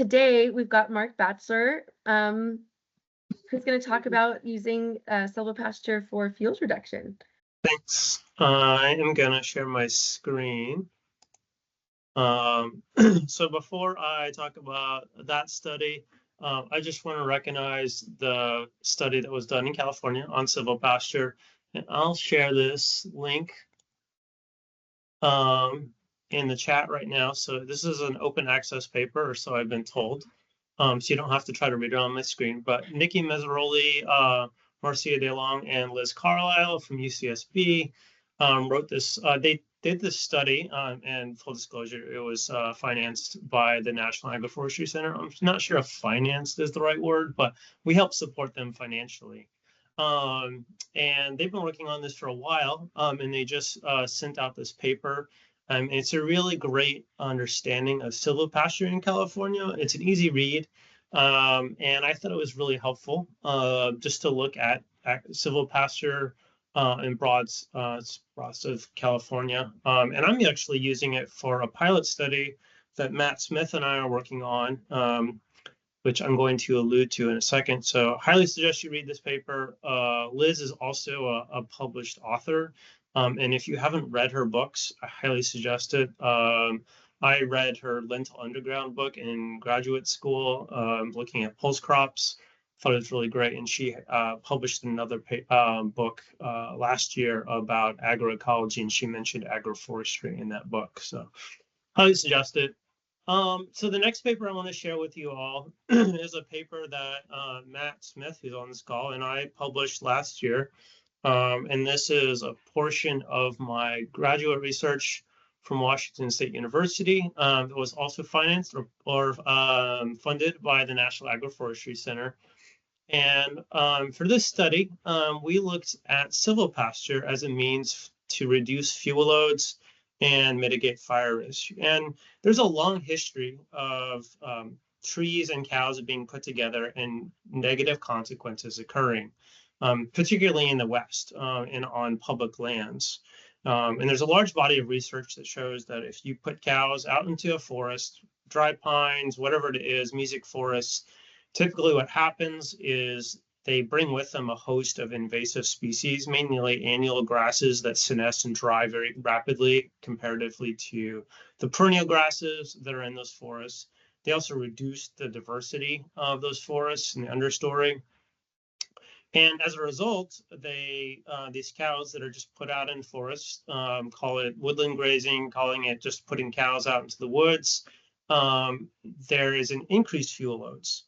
today we've got Mark Batcheler, who's going to talk about using silvopasture for fuels reduction. Thanks. I am going to share my screen. So before I talk about that study, I just want to recognize the study that was done in California on silvopasture, and I'll share this link in the chat right now. So this is an open access paper, or so I've been told. So you don't have to try to read it on my screen. But Nikki Mezzaroli, Marcia DeLong, and Liz Carlisle from UCSB wrote this. They did this study, and full disclosure, it was financed by the National Agroforestry Center. I'm not sure if financed is the right word, but we help support them financially. And they've been working on this for a while, and they just sent out this paper. It's a really great understanding of silvopasture in California. It's an easy read, and I thought it was really helpful just to look at silvopasture in broad swaths of California. And I'm actually using it for a pilot study that Matt Smith and I are working on, which I'm going to allude to in a second. So highly suggest you read this paper. Liz is also a published author. And if you haven't read her books, I highly suggest it. I read her Lentil Underground book in graduate school, looking at pulse crops. Thought it was really great. And she published another book last year about agroecology, and she mentioned agroforestry in that book. So highly suggest it. So the next paper I want to share with you all is a paper that Matt Smith, who's on this call, and I published last year. And this is a portion of my graduate research from Washington State University that was also financed or funded by the National Agroforestry Center. And for this study, we looked at silvopasture as a means to reduce fuel loads and mitigate fire risk. And there's a long history of trees and cows being put together and negative consequences occurring, particularly in the West and on public lands. And there's a large body of research that shows that if you put cows out into a forest, dry pines, whatever it is, music forests, typically what happens is they bring with them a host of invasive species, mainly annual grasses that senesce and dry very rapidly comparatively to the perennial grasses that are in those forests. They also reduce the diversity of those forests in the understory. And as a result, these cows that are just put out in forests, call it woodland grazing, calling it just putting cows out into the woods, there is an increased fuel loads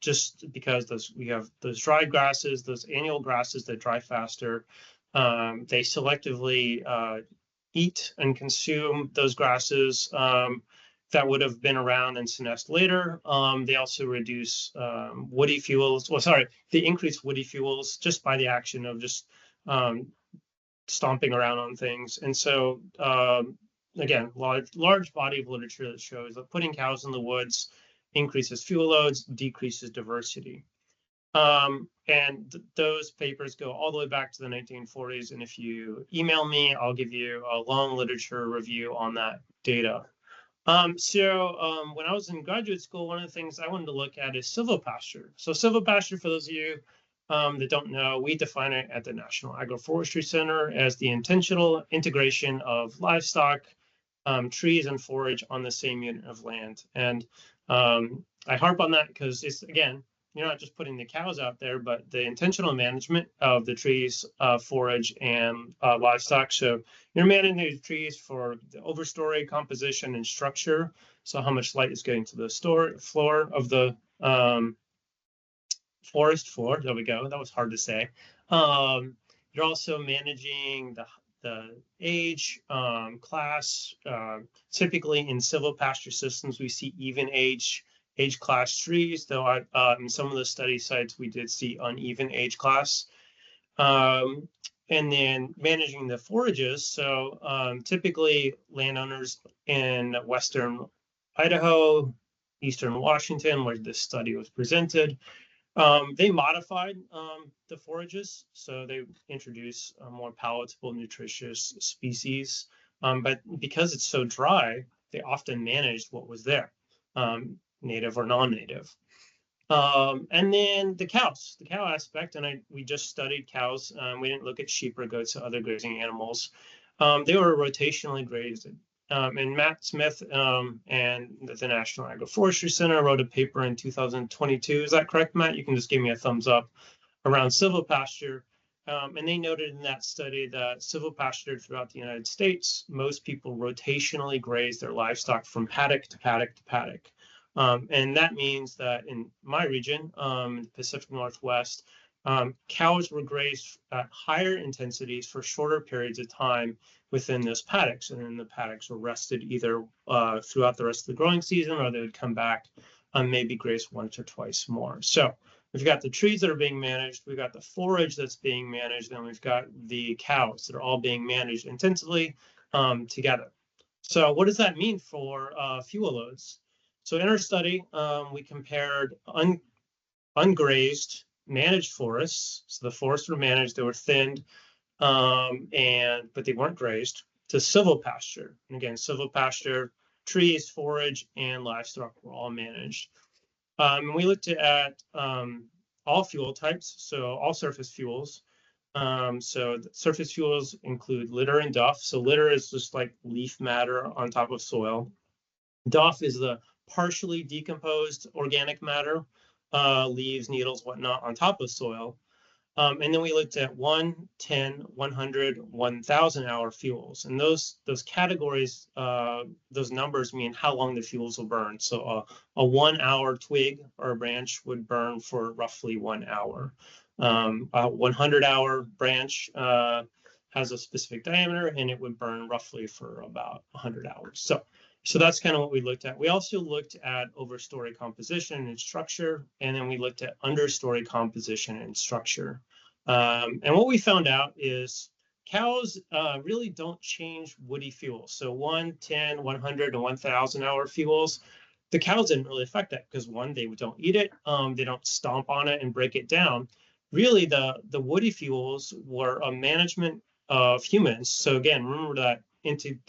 just because we have those dry grasses, those annual grasses that dry faster. They selectively eat and consume those grasses that would have been around and senesced later. They also reduce woody fuels. Well, sorry, they increase woody fuels just by the action of just stomping around on things. And so again, large body of literature that shows that putting cows in the woods increases fuel loads, decreases diversity. And those papers go all the way back to the 1940s. And if you email me, I'll give you a long literature review on that data. So when I was in graduate school, one of the things I wanted to look at is silvopasture. So silvopasture, for those of you that don't know, we define it at the National Agroforestry Center as the intentional integration of livestock, trees, and forage on the same unit of land. And I harp on that because it's, again, you're not just putting the cows out there, but the intentional management of the trees, forage, and livestock. So you're managing the trees for the overstory composition and structure. So how much light is getting to the floor of the forest floor. There we go. That was hard to say. You're also managing the age, class. Typically in silvopasture systems, we see even age class trees, though in some of the study sites we did see uneven age class. And then managing the forages. So typically landowners in western Idaho, eastern Washington, where this study was presented, they modified the forages. So they introduced more palatable, nutritious species. But because it's so dry, they often managed what was there. native or non-native. And then the cow aspect, and we just studied cows. We didn't look at sheep or goats or other grazing animals. They were rotationally grazed. And Matt Smith and the National Agroforestry Center wrote a paper in 2022. Is that correct, Matt? You can just give me a thumbs up around silvopasture. And they noted in that study that silvopasture throughout the United States, most people rotationally graze their livestock from paddock to paddock to paddock. And that means that in my region, in the Pacific Northwest, cows were grazed at higher intensities for shorter periods of time within those paddocks. And then the paddocks were rested either throughout the rest of the growing season, or they would come back and maybe graze once or twice more. So we've got the trees that are being managed, we've got the forage that's being managed, and we've got the cows that are all being managed intensively together. So what does that mean for fuel loads? So in our study, we compared ungrazed managed forests. So the forests were managed, they were thinned, but they weren't grazed, to silvopasture. And again, silvopasture, trees, forage, and livestock were all managed. And we looked at all fuel types, so all surface fuels. So the surface fuels include litter and duff. So litter is just like leaf matter on top of soil. Duff is the partially decomposed organic matter, leaves, needles, whatnot, on top of soil. And then we looked at 1, 10, 100, 1,000 hour fuels. And those categories, those numbers mean how long the fuels will burn. So a 1 hour twig or a branch would burn for roughly 1 hour. A 100 hour branch has a specific diameter, and it would burn roughly for about 100 hours. So that's kind of what we looked at. We also looked at overstory composition and structure, and then we looked at understory composition and structure. And what we found out is cows really don't change woody fuels. So 1, 10, 100, and 1,000 hour fuels, the cows didn't really affect that because, one, they don't eat it, they don't stomp on it and break it down. Really, the woody fuels were a management of humans. So again, remember that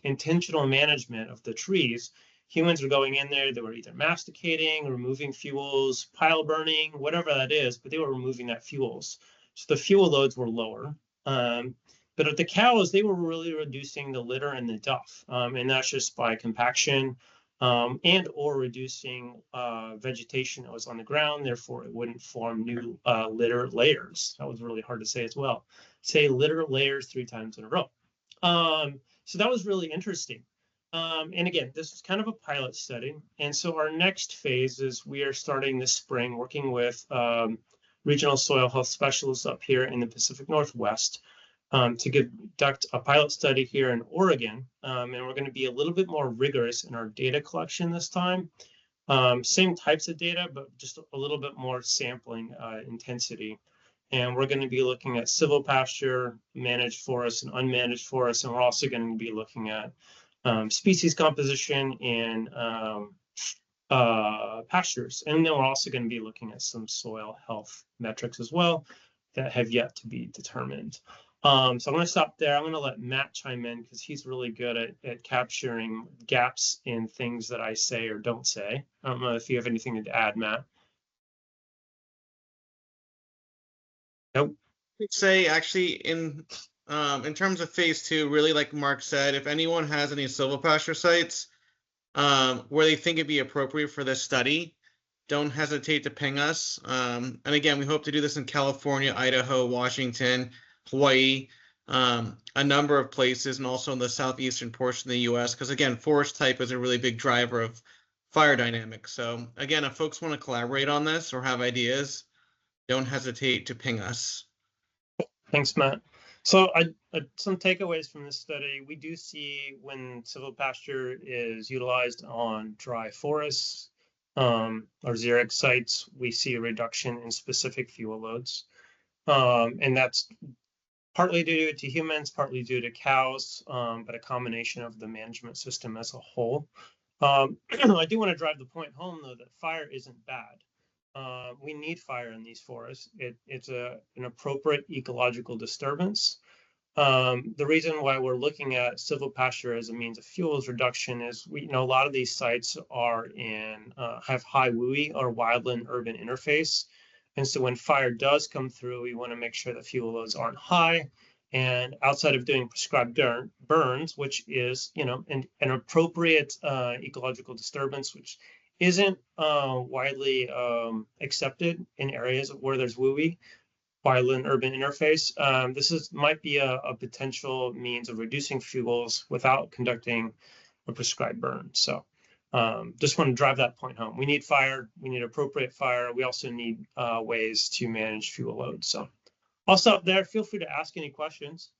intentional management of the trees. Humans were going in there, they were either masticating, removing fuels, pile burning, whatever that is, but they were removing that fuels. So the fuel loads were lower. But at the cows, they were really reducing the litter and the duff. And that's just by compaction and or reducing vegetation that was on the ground. Therefore, it wouldn't form new litter layers. That was really hard to say as well. Say litter layers 3 times in a row. So that was really interesting. And again, this is kind of a pilot study. And so our next phase is we are starting this spring working with regional soil health specialists up here in the Pacific Northwest to conduct a pilot study here in Oregon. And we're going to be a little bit more rigorous in our data collection this time. Same types of data, but just a little bit more sampling intensity. And we're going to be looking at silvopasture, managed forests, and unmanaged forests. And we're also going to be looking at species composition in pastures. And then we're also going to be looking at some soil health metrics as well that have yet to be determined. So I'm going to stop there. I'm going to let Matt chime in because he's really good at capturing gaps in things that I say or don't say. I don't know if you have anything to add, Matt. Nope. Say actually in terms of phase 2, really, like Mark said, if anyone has any silvopasture sites where they think it'd be appropriate for this study, don't hesitate to ping us. And again, we hope to do this in California, Idaho, Washington, Hawaii, a number of places, and also in the southeastern portion of the U.S. Because again, forest type is a really big driver of fire dynamics. So again, if folks want to collaborate on this or have ideas, don't hesitate to ping us. Thanks, Matt. So some takeaways from this study, we do see when silvopasture is utilized on dry forests or xeric sites, we see a reduction in specific fuel loads. And that's partly due to humans, partly due to cows, but a combination of the management system as a whole. I do want to drive the point home, though, that fire isn't bad. We need fire in these forests. It's an appropriate ecological disturbance. The reason why we're looking at silvopasture as a means of fuels reduction is a lot of these sites are have high WUI or wildland urban interface. And so when fire does come through, we want to make sure that fuel loads aren't high. And outside of doing prescribed burns, which is, an appropriate ecological disturbance, which isn't widely accepted in areas where there's WUI, wildland urban interface. This might be a potential means of reducing fuels without conducting a prescribed burn. So just want to drive that point home. We need fire. We need appropriate fire. We also need ways to manage fuel loads. So I'll stop there. Feel free to ask any questions.